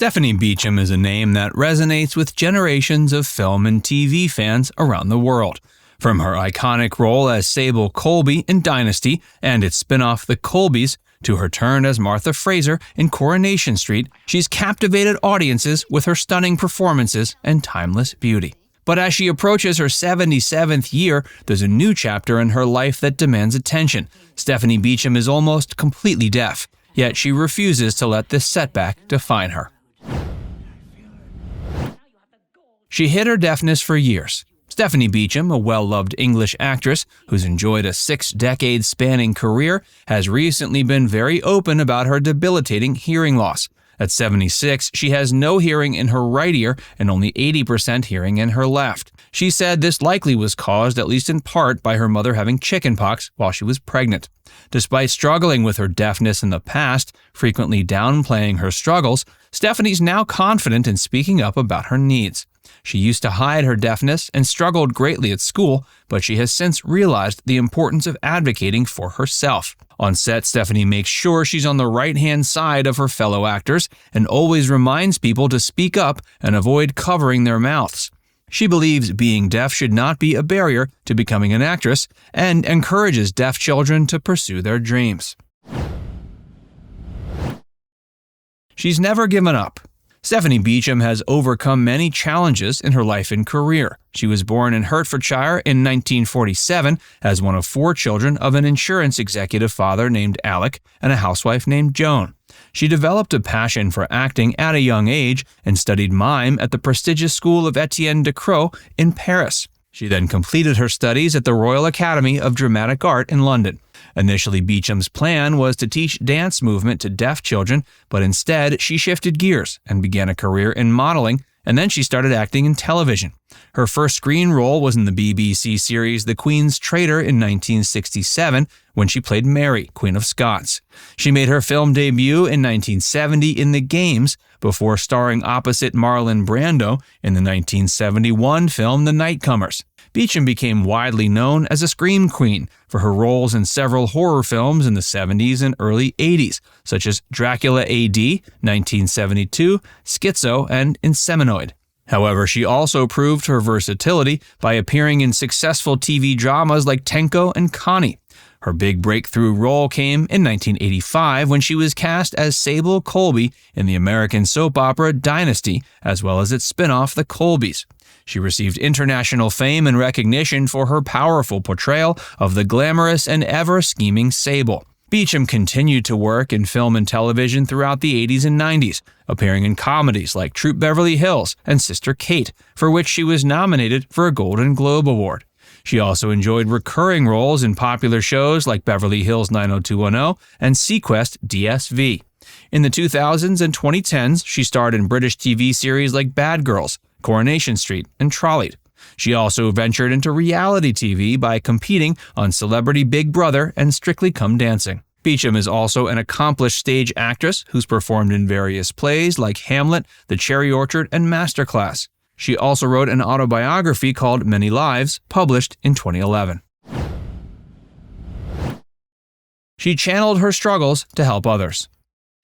Stephanie Beacham is a name that resonates with generations of film and TV fans around the world. From her iconic role as Sable Colby in Dynasty and its spin-off The Colbys, to her turn as Martha Fraser in Coronation Street, she's captivated audiences with her stunning performances and timeless beauty. But as she approaches her 77th year, there's a new chapter in her life that demands attention. Stephanie Beacham is almost completely deaf, yet she refuses to let this setback define her. She hid her deafness for years. Stephanie Beacham, a well-loved English actress who's enjoyed a 6-decade-spanning career, has recently been very open about her debilitating hearing loss. At 76, she has no hearing in her right ear and only 80% hearing in her left. She said this likely was caused, at least in part, by her mother having chickenpox while she was pregnant. Despite struggling with her deafness in the past, frequently downplaying her struggles, Stephanie's now confident in speaking up about her needs. She used to hide her deafness and struggled greatly at school, but she has since realized the importance of advocating for herself. On set, Stephanie makes sure she's on the right-hand side of her fellow actors and always reminds people to speak up and avoid covering their mouths. She believes being deaf should not be a barrier to becoming an actress and encourages deaf children to pursue their dreams. She's never given up. Stephanie Beacham has overcome many challenges in her life and career. She was born in Hertfordshire in 1947 as one of 4 children of an insurance executive father named Alec and a housewife named Joan. She developed a passion for acting at a young age and studied mime at the prestigious school of Etienne de Croo in Paris. She then completed her studies at the Royal Academy of Dramatic Art in London. Initially, Beacham's plan was to teach dance movement to deaf children, but instead she shifted gears and began a career in modeling, and then she started acting in television. Her first screen role was in the BBC series The Queen's Traitor in 1967, when she played Mary, Queen of Scots. She made her film debut in 1970 in The Games, before starring opposite Marlon Brando in the 1971 film The Nightcomers. Beacham became widely known as a scream queen for her roles in several horror films in the 70s and early 80s, such as Dracula AD, 1972, Schizo, and Inseminoid. However, she also proved her versatility by appearing in successful TV dramas like Tenko and Connie. Her big breakthrough role came in 1985 when she was cast as Sable Colby in the American soap opera Dynasty, as well as its spin-off The Colbys. She received international fame and recognition for her powerful portrayal of the glamorous and ever-scheming Sable. Beacham continued to work in film and television throughout the 80s and 90s, appearing in comedies like Troop Beverly Hills and Sister Kate, for which she was nominated for a Golden Globe Award. She also enjoyed recurring roles in popular shows like Beverly Hills 90210 and Sequest DSV. In the 2000s and 2010s, she starred in British TV series like Bad Girls, Coronation Street, and Trolleyed. She also ventured into reality TV by competing on Celebrity Big Brother and Strictly Come Dancing. Beacham is also an accomplished stage actress who's performed in various plays like Hamlet, The Cherry Orchard, and Masterclass. She also wrote an autobiography called Many Lives, published in 2011. She channeled her struggles to help others.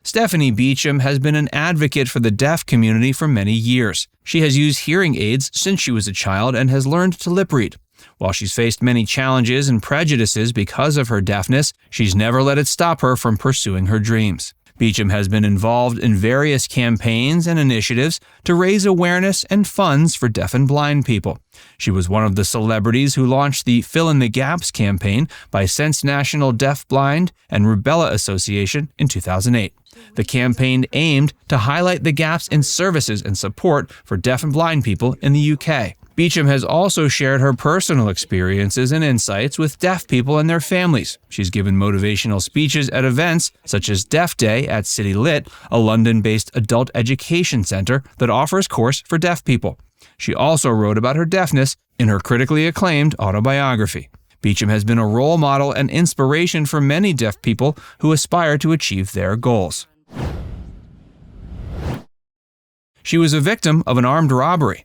Stephanie Beacham has been an advocate for the deaf community for many years. She has used hearing aids since she was a child and has learned to lip read. While she's faced many challenges and prejudices because of her deafness, she's never let it stop her from pursuing her dreams. Beacham has been involved in various campaigns and initiatives to raise awareness and funds for deaf and blind people. She was one of the celebrities who launched the Fill in the Gaps campaign by Sense National Deaf Blind and Rubella Association in 2008. The campaign aimed to highlight the gaps in services and support for deaf and blind people in the UK. Beacham has also shared her personal experiences and insights with deaf people and their families. She's given motivational speeches at events such as Deaf Day at City Lit, a London-based adult education center that offers course for deaf people. She also wrote about her deafness in her critically acclaimed autobiography. Beacham has been a role model and inspiration for many deaf people who aspire to achieve their goals. She was a victim of an armed robbery.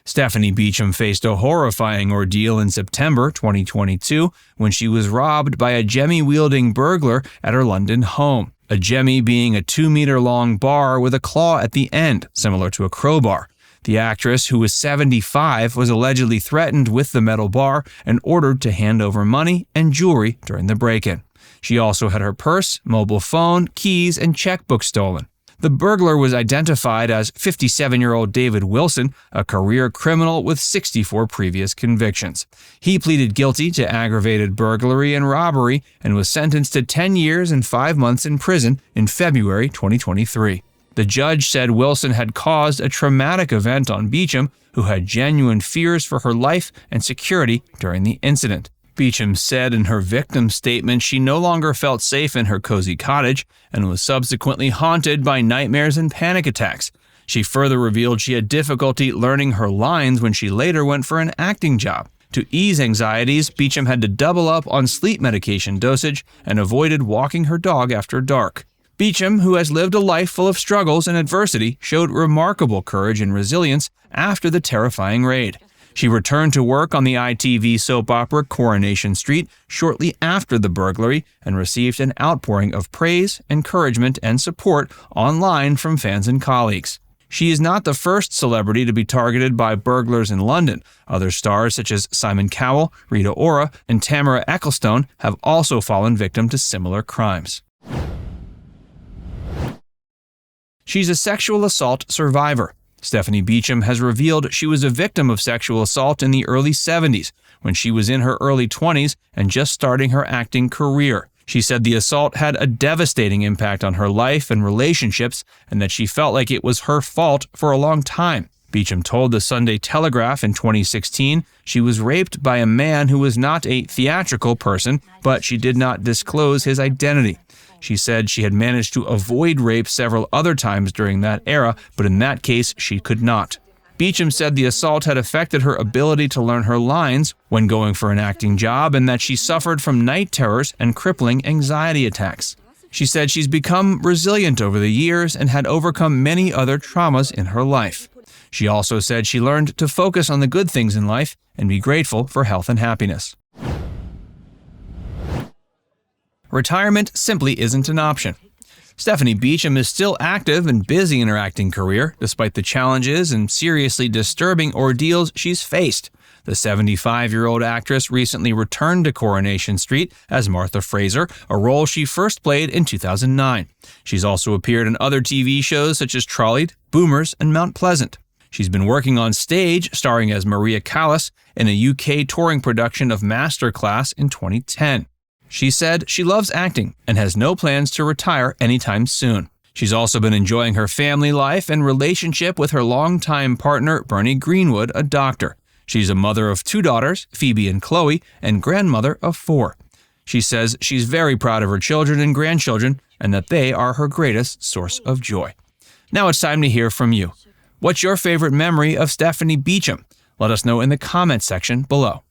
Stephanie Beacham faced a horrifying ordeal in September 2022 when she was robbed by a jemmy-wielding burglar at her London home. a jemmy being a 2-meter-long bar with a claw at the end, similar to a crowbar. The actress, who was 75, was allegedly threatened with the metal bar and ordered to hand over money and jewelry during the break-in. She also had her purse, mobile phone, keys, and checkbook stolen. The burglar was identified as 57-year-old David Wilson, a career criminal with 64 previous convictions. He pleaded guilty to aggravated burglary and robbery and was sentenced to 10 years and 5 months in prison in February 2023. The judge said Wilson had caused a traumatic event on Beacham, who had genuine fears for her life and security during the incident. Beacham said in her victim statement she no longer felt safe in her cozy cottage and was subsequently haunted by nightmares and panic attacks. She further revealed she had difficulty learning her lines when she later went for an acting job. To ease anxieties, Beacham had to double up on sleep medication dosage and avoided walking her dog after dark. Beacham, who has lived a life full of struggles and adversity, showed remarkable courage and resilience after the terrifying raid. She returned to work on the ITV soap opera Coronation Street shortly after the burglary and received an outpouring of praise, encouragement, and support online from fans and colleagues. She is not the first celebrity to be targeted by burglars in London. Other stars such as Simon Cowell, Rita Ora, and Tamara Ecclestone have also fallen victim to similar crimes. She's a sexual assault survivor. Stephanie Beacham has revealed she was a victim of sexual assault in the early 70s, when she was in her early 20s and just starting her acting career. She said the assault had a devastating impact on her life and relationships, and that she felt like it was her fault for a long time. Beacham told the Sunday Telegraph in 2016 she was raped by a man who was not a theatrical person, but she did not disclose his identity. She said she had managed to avoid rape several other times during that era, but in that case, she could not. Beacham said the assault had affected her ability to learn her lines when going for an acting job and that she suffered from night terrors and crippling anxiety attacks. She said she's become resilient over the years and had overcome many other traumas in her life. She also said she learned to focus on the good things in life and be grateful for health and happiness. Retirement simply isn't an option. Stephanie Beacham is still active and busy in her acting career, despite the challenges and seriously disturbing ordeals she's faced. The 75-year-old actress recently returned to Coronation Street as Martha Fraser, a role she first played in 2009. She's also appeared in other TV shows such as Trolleyed, Boomers, and Mount Pleasant. She's been working on stage, starring as Maria Callas in a UK touring production of Masterclass in 2010. She said she loves acting and has no plans to retire anytime soon. She's also been enjoying her family life and relationship with her longtime partner, Bernie Greenwood, a doctor. She's a mother of 2 daughters, Phoebe and Chloe, and grandmother of 4. She says she's very proud of her children and grandchildren and that they are her greatest source of joy. Now it's time to hear from you. What's your favorite memory of Stephanie Beacham? Let us know in the comments section below.